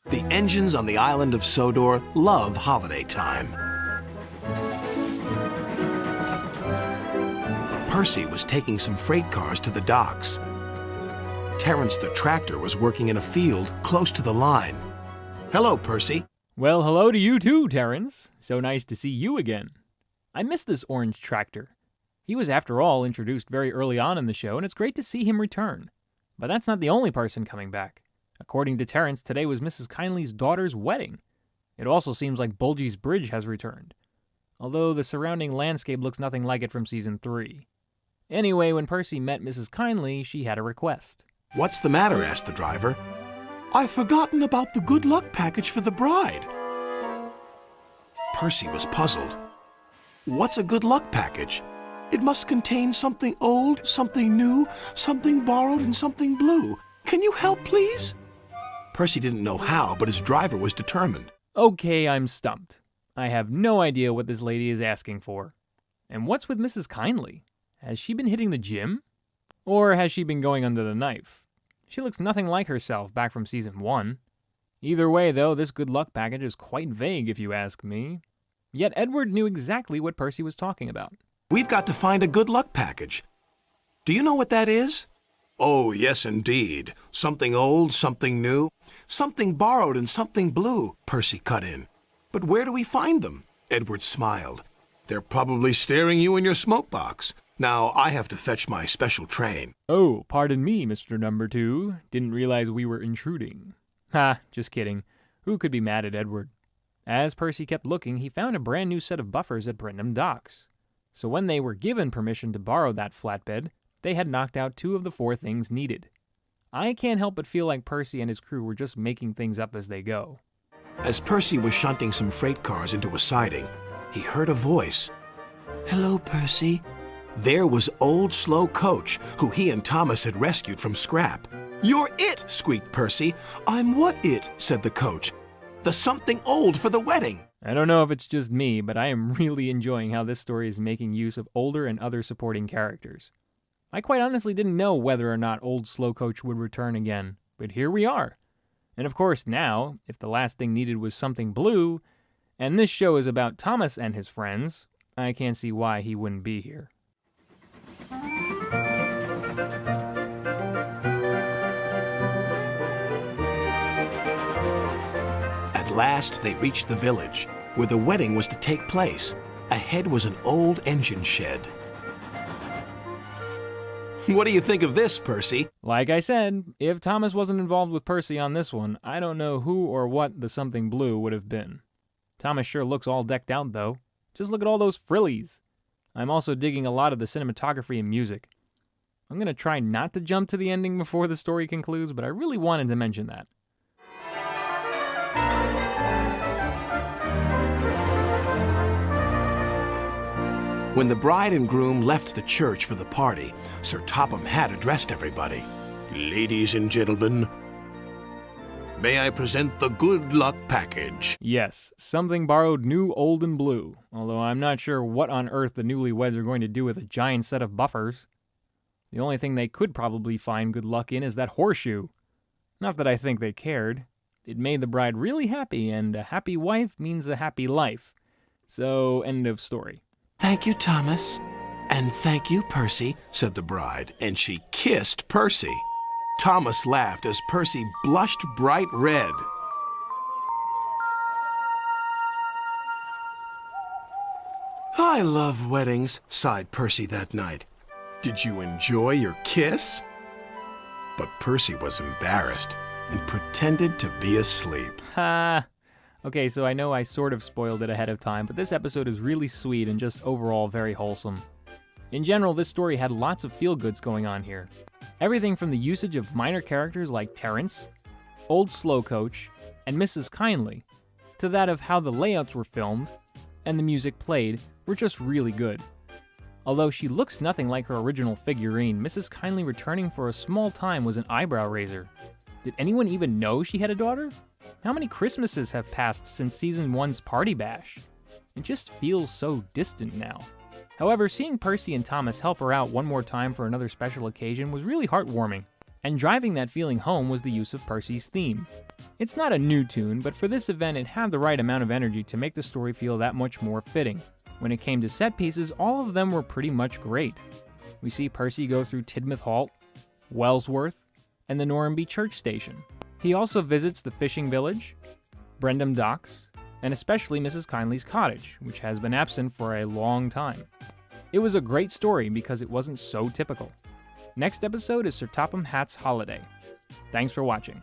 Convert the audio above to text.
The engines on the island of Sodor love holiday time. Percy was taking some freight cars to the docks. Terence the tractor was working in a field close to the line. Hello, Percy. Well, hello to you too, Terence. So nice to see you again. I miss this orange tractor. He was, after all, introduced very early on in the show, and it's great to see him return. But that's not the only person coming back. According to Terence, today was Mrs. Kindley's daughter's wedding. It also seems like Bulgy's Bridge has returned, although the surrounding landscape looks nothing like it from Season 3. Anyway, when Percy met Mrs. Kindley, she had a request. What's the matter? Asked the driver. I've forgotten about the good luck package for the bride. Percy was puzzled. What's a good luck package? It must contain something old, something new, something borrowed, and something blue. Can you help, please? Percy didn't know how, but his driver was determined. Okay, I'm stumped. I have no idea what this lady is asking for. And what's with Mrs. Kindley? Has she been hitting the gym? Or has she been going under the knife? She looks nothing like herself back from Season 1. Either way, though, this good luck package is quite vague if you ask me. Yet Edward knew exactly what Percy was talking about. We've got to find a good luck package. Do you know what that is? Oh, yes, indeed. Something old, something new, something borrowed, and something blue, Percy cut in. But where do we find them? Edward smiled. They're probably staring you in your smoke box. Now, I have to fetch my special train. Oh, pardon me, Mr. Number 2. Didn't realize we were intruding. Ha, just kidding. Who could be mad at Edward? As Percy kept looking, he found a brand new set of buffers at Brendam Docks. So when they were given permission to borrow that flatbed, they had knocked out 2 of the 4 things needed. I can't help but feel like Percy and his crew were just making things up as they go. As Percy was shunting some freight cars into a siding, he heard a voice. Hello, Percy. There was Old Slow Coach, who he and Thomas had rescued from scrap. You're it, squeaked Percy. I'm what it, said the coach. The something old for the wedding. I don't know if it's just me, but I am really enjoying how this story is making use of older and other supporting characters. I quite honestly didn't know whether or not Old Slow Coach would return again, but here we are. And of course now, if the last thing needed was something blue, and this show is about Thomas and his friends, I can't see why he wouldn't be here. At last, they reached the village, where the wedding was to take place. Ahead was an old engine shed. What do you think of this, Percy? Like I said, if Thomas wasn't involved with Percy on this one, I don't know who or what the something blue would have been. Thomas sure looks all decked out, though. Just look at all those frillies. I'm also digging a lot of the cinematography and music. I'm going to try not to jump to the ending before the story concludes, but I really wanted to mention that. When the bride and groom left the church for the party, Sir Topham Hatt addressed everybody. Ladies and gentlemen, may I present the good luck package? Yes, something borrowed new, old, and blue, although I'm not sure what on earth the newlyweds are going to do with a giant set of buffers. The only thing they could probably find good luck in is that horseshoe. Not that I think they cared. It made the bride really happy, and a happy wife means a happy life. So, end of story. Thank you, Thomas. And thank you, Percy, said the bride, and she kissed Percy. Thomas laughed as Percy blushed bright red. I love weddings, sighed Percy that night. Did you enjoy your kiss? But Percy was embarrassed and pretended to be asleep. Ha! Okay, so I know I sort of spoiled it ahead of time, but this episode is really sweet and just overall very wholesome. In general, this story had lots of feel-goods going on here. Everything from the usage of minor characters like Terence, Old Slow Coach, and Mrs. Kindley, to that of how the layouts were filmed and the music played were just really good. Although she looks nothing like her original figurine, Mrs. Kindley returning for a small time was an eyebrow raiser. Did anyone even know she had a daughter? How many Christmases have passed since Season 1's Party Bash? It just feels so distant now. However, seeing Percy and Thomas help her out one more time for another special occasion was really heartwarming. And driving that feeling home was the use of Percy's theme. It's not a new tune, but for this event it had the right amount of energy to make the story feel that much more fitting. When it came to set pieces, all of them were pretty much great. We see Percy go through Tidmouth Halt, Wellsworth, and the Norramby Church Station. He also visits the fishing village, Brendam Docks, and especially Mrs. Kindley's cottage, which has been absent for a long time. It was a great story because it wasn't so typical. Next episode is Sir Topham Hatt's Holiday. Thanks for watching.